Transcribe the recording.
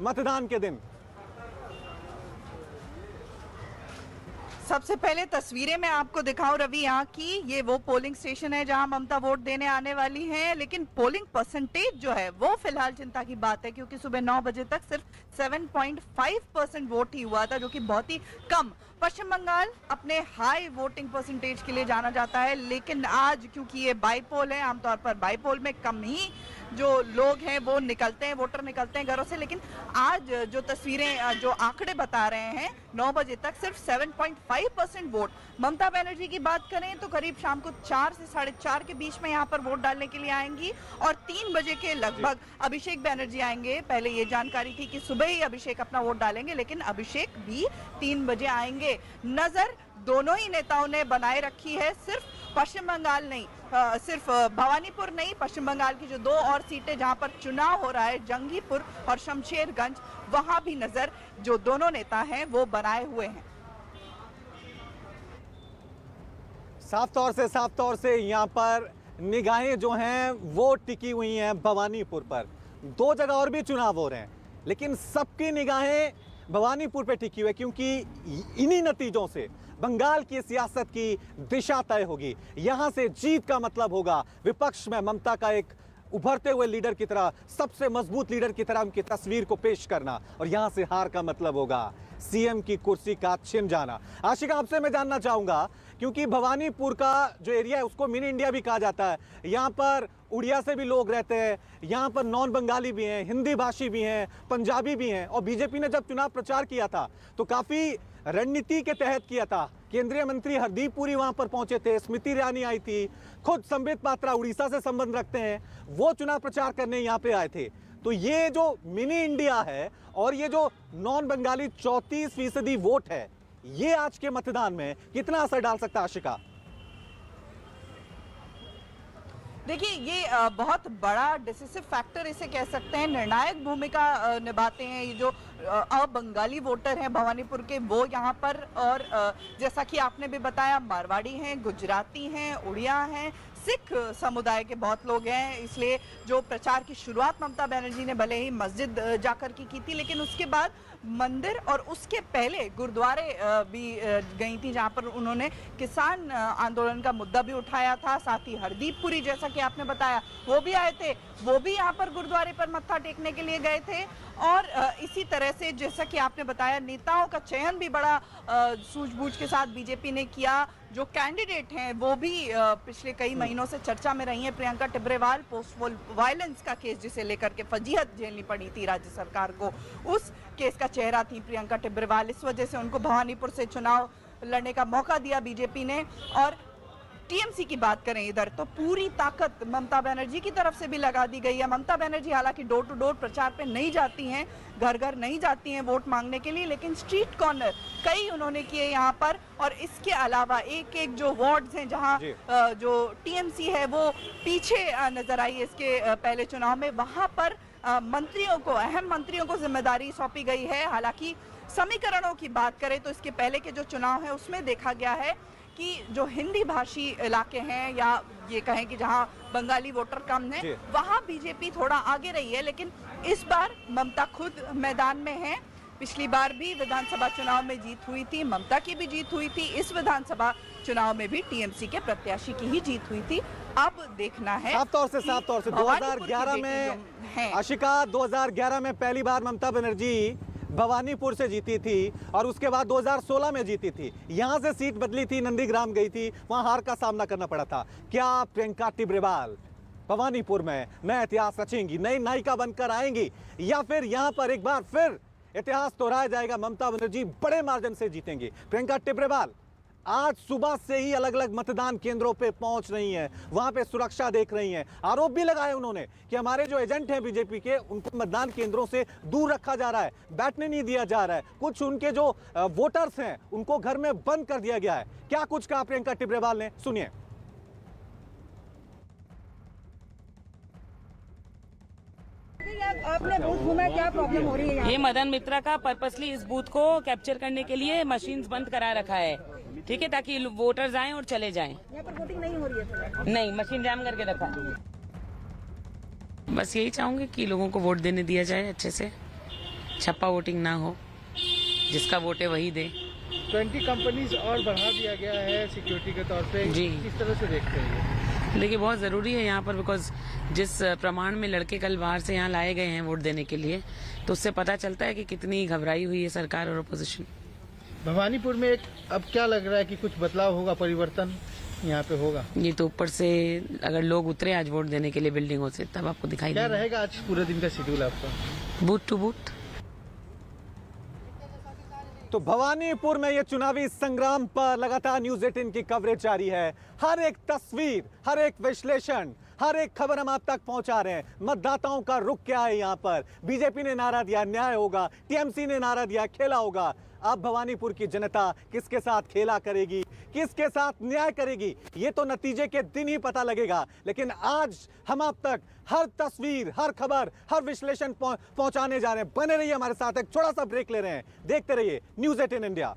मतदान के दिन। सबसे पहले तस्वीरें मैं आपको दिखाऊं रवि, यहाँ की ये वो पोलिंग स्टेशन है जहां ममता वोट देने आने वाली हैं, लेकिन पोलिंग परसेंटेज जो है वो फिलहाल चिंता की बात है, क्योंकि सुबह 9 बजे तक सिर्फ 7.5% वोट ही हुआ था, जो कि बहुत ही कम। पश्चिम बंगाल अपने हाई वोटिंग परसेंटेज के लिए जाना जाता है, लेकिन आज क्योंकि ये बाईपोल है, आमतौर पर बाईपोल में कम ही जो लोग हैं वो निकलते हैं, वोटर निकलते हैं घरों से, लेकिन आज जो तस्वीरें जो आंकड़े बता रहे हैं 9 बजे तक सिर्फ 7.5% वोट। ममता बनर्जी की बात करें तो करीब शाम को 4 से 4:30 के बीच में यहाँ पर वोट डालने के लिए आएंगी और 3 बजे के लगभग अभिषेक बनर्जी आएंगे। पहले ये जानकारी थी कि सुबह ही अभिषेक अपना वोट डालेंगे, लेकिन अभिषेक भी 3 बजे आएंगे। नजर दोनों ही नेताओं ने बनाए रखी है, सिर्फ पश्चिम बंगाल नहीं, सिर्फ भवानीपुर नहीं, पश्चिम बंगाल की जो 2 और सीटें जहां पर चुनाव हो रहा है, जंगीपुर और शमशेरगंज, वहां भी नजर जो दोनों नेता हैं वो बनाए हुए हैं। साफ तौर से यहाँ पर निगाहें जो हैं वो टिकी हुई हैं भवानीपुर पर। 2 जगह और भी चुनाव हो रहे हैं, लेकिन सबकी निगाहें भवानीपुर पे टिकी हुई है, क्योंकि इन्हीं नतीजों से बंगाल की सियासत की दिशा तय होगी। यहां से जीत का मतलब होगा विपक्ष में ममता का एक उभरते हुए लीडर की तरह, सबसे मजबूत लीडर की तरह उनकी तस्वीर को पेश करना, और यहां से हार का मतलब होगा सीएम की कुर्सी का छिन जाना। आशिका, आपसे मैं जानना चाहूंगा, क्योंकि भवानीपुर का जो एरिया है उसको मिनी इंडिया भी कहा जाता है। यहाँ पर उड़िया से भी लोग रहते हैं, यहाँ पर नॉन बंगाली भी हैं, हिंदी भाषी भी हैं, पंजाबी भी हैं, और बीजेपी ने जब चुनाव प्रचार किया था तो काफी रणनीति के तहत किया था। केंद्रीय मंत्री हरदीप पुरी वहां पर पहुंचे थे, स्मृति ईरानी आई थी, खुद संबित पात्रा उड़ीसा से संबंध रखते हैं, वो चुनाव प्रचार करने यहाँ पे आए थे। तो ये जो मिनी इंडिया है और ये जो नॉन बंगाली 34% वोट है, ये आज के मतदान में कितना असर डाल सकता है आशिका? देखिए, ये बहुत बड़ा डिसिसिव फैक्टर इसे कह सकते हैं, निर्णायक भूमिका निभाते हैं ये जो अबंगाली वोटर हैं भवानीपुर के, वो यहाँ पर। और जैसा कि आपने भी बताया, मारवाड़ी हैं, गुजराती हैं, उड़िया हैं, सिख समुदाय के बहुत लोग हैं। इसलिए जो प्रचार की शुरुआत ममता बनर्जी ने भले ही मस्जिद जाकर की थी, लेकिन उसके बाद मंदिर और उसके पहले गुरुद्वारे भी गई थी, जहां पर उन्होंने किसान आंदोलन का मुद्दा भी उठाया था। साथ ही हरदीप पुरी, जैसा कि आपने बताया, वो भी आए थे, वो भी यहाँ पर गुरुद्वारे पर मत्था टेकने के लिए गए थे। और इसी तरह से जैसा कि आपने बताया, नेताओं का चयन भी बड़ा सूझबूझ के साथ बीजेपी ने किया। जो कैंडिडेट हैं वो भी पिछले कई महीनों से चर्चा में रही हैं। प्रियंका टिब्रेवाल, पोस्ट वायलेंस का केस जिसे लेकर के फजीहत झेलनी पड़ी थी राज्य सरकार को, उस केस का चेहरा थी प्रियंका टिब्रेवाल। इस वजह से उनको भवानीपुर से चुनाव लड़ने का मौका दिया बीजेपी ने। और टीएमसी की बात करें इधर, तो पूरी ताकत ममता बनर्जी की तरफ से भी लगा दी गई है। ममता बनर्जी हालांकि डोर टू डोर प्रचार पे नहीं जाती हैं, घर घर नहीं जाती हैं वोट मांगने के लिए, लेकिन स्ट्रीट कॉर्नर कई उन्होंने किए यहाँ पर। और इसके अलावा एक एक जो वार्ड्स हैं जहाँ जो टीएमसी है वो पीछे नजर आई इसके पहले चुनाव में, वहां पर मंत्रियों को, अहम मंत्रियों को जिम्मेदारी सौंपी गई है। हालांकि समीकरणों की बात करें तो इसके पहले के जो चुनाव है उसमें देखा गया है कि जो हिंदी भाषी इलाके हैं, या ये कहें कि जहां बंगाली वोटर कम है, वहां बीजेपी थोड़ा आगे रही है। लेकिन इस बार ममता खुद मैदान में है। पिछली बार भी विधानसभा चुनाव में जीत हुई थी, ममता की भी जीत हुई थी। इस विधानसभा चुनाव में भी टीएमसी के प्रत्याशी की ही जीत हुई थी। अब देखना है साफ तौर से 2011 में आशिका, 2011 में पहली बार ममता बनर्जी भवानीपुर से जीती थी और उसके बाद 2016 में जीती थी। यहां से सीट बदली थी, नंदीग्राम गई थी, वहां हार का सामना करना पड़ा था। क्या प्रियंका टिब्रेवाल भवानीपुर में नया इतिहास रचेंगी, नई नायिका बनकर आएंगी, या फिर यहां पर एक बार फिर इतिहास दोहराया जाएगा, ममता बनर्जी बड़े मार्जिन से जीतेंगी? प्रियंका टिब्रेवाल आज सुबह से ही अलग अलग मतदान केंद्रों पे पहुंच रही हैं, वहां पे सुरक्षा देख रही हैं। आरोप भी लगाए उन्होंने कि हमारे जो एजेंट हैं बीजेपी के, उनको मतदान केंद्रों से दूर रखा जा रहा है, बैठने नहीं दिया जा रहा है, कुछ उनके जो वोटर्स हैं उनको घर में बंद कर दिया गया है। क्या कुछ कहा प्रियंका टिब्रेवाल ने, सुनिए। आपने बूथ घूमा, क्या प्रॉब्लम हो रही है यहाँ? ये मदन मित्रा का पर्पसली इस बूथ को कैप्चर करने के लिए मशीन्स बंद करा रखा है, ठीक है, ताकि वोटर्स आएं और चले जाएं। यहाँ पर वोटिंग नहीं हो रही है? नहीं, मशीन जाम करके रखा। बस यही चाहूंगी कि लोगों को वोट देने दिया जाए अच्छे से। छप्पा वोटिंग ना हो, जिसका वोट है वही दे। 20 कंपनीज और बढ़ा दिया गया है सिक्योरिटी के तौर पे, जी। किस तरह से देखते हैं? देखिए बहुत ज़रूरी है यहाँ पर, बिकॉज जिस प्रमाण में लड़के कल बाहर से यहाँ लाए गए हैं वोट देने के लिए, तो उससे पता चलता है कि कितनी घबराई हुई है सरकार और अपोजिशन। भवानीपुर में अब क्या लग रहा है कि कुछ बदलाव होगा, परिवर्तन यहाँ पे होगा? ये तो ऊपर से अगर लोग उतरे आज वोट देने के लिए बिल्डिंगों से, तब आपको दिखाई क्या देगा। रहेगा आज पूरे दिन का शेड्यूल आपका? Booth to booth. तो भवानीपुर में ये चुनावी संग्राम पर लगातार न्यूज़ 18 की कवरेज जारी है। हर एक तस्वीर, हर एक विश्लेषण, हर एक खबर हम आप तक पहुंचा रहे हैं। मतदाताओं का रुख क्या है यहाँ पर? बीजेपी ने नारा दिया न्याय होगा, टीएमसी ने नारा दिया खेला होगा। अब भवानीपुर की जनता किसके साथ खेला करेगी, किसके साथ न्याय करेगी, ये तो नतीजे के दिन ही पता लगेगा। लेकिन आज हम आप तक हर तस्वीर, हर खबर, हर विश्लेषण पहुंचाने जा रहे हैं। बने रहिए हमारे साथ। एक छोटा सा ब्रेक ले रहे हैं, देखते रहिए न्यूज़ 18 इंडिया।